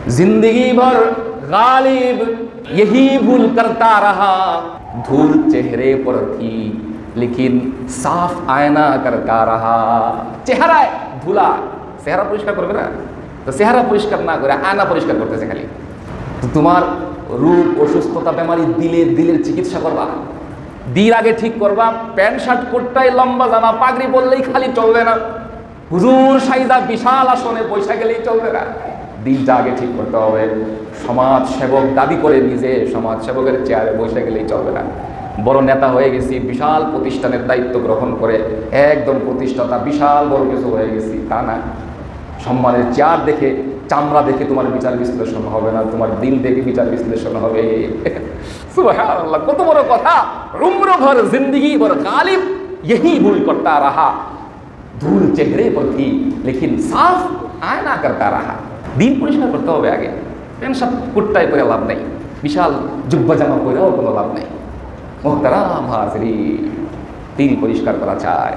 जिंदगी भर गालिब यही भूल करता रहा, धूल चेहरे पर थी लेकिन साफ आयना करता रहा। চেহারায় ধুলা, চেহারা পরিষ্কার করবে না তো, চেহারা পরিষ্কার না করে আয়না পরিষ্কার করতেছে খালি। তো তোমার রূপ অসুস্থতা বেমারি দিলের চিকিৎসা করবা, দিন আগে ঠিক করবা। প্যান্ট শার্ট কোটটাই লম্বা জামা পাগড়ি বললেই খালি চলবে না, হুজুর সাইদা বিশাল আসনে বৈশা গেলেই চলবে না, দিনটা আগে ঠিক করতে হবে। সমাজ সেবক দাবি করে নিজে সমাজ সেবকের চেয়ারে বসে গেলেই চলবে না। বড় নেতা হয়ে গেছি, বিশাল প্রতিষ্ঠানের দায়িত্ব গ্রহণ করে একদম প্রতিষ্ঠাতা বিশাল বড় কিছু হয়ে গেছি, তা না। সম্মানের চেয়ার দেখে, চামড়া দেখে তোমার বিচার বিশ্লেষণ হবে না, তোমার দিল দেখে বিচার বিশ্লেষণ হবে। সুবহানাল্লাহ, কত বড় কথা। উম্র ভর জিंदगी भर गालिब यही भूल करता रहा, धूल चेहरे पर थी लेकिन साफ आयना करता रहा। দিন পরিষ্কার করতে হবে আগে। প্যান্ট শার্ট কুট্টাই পরে লাভ নেই, বিশাল জুব্বা জামা পরেও কোনো লাভ নেই। মোহতারাম হাজরিন, দিন পরিষ্কার করা চাই।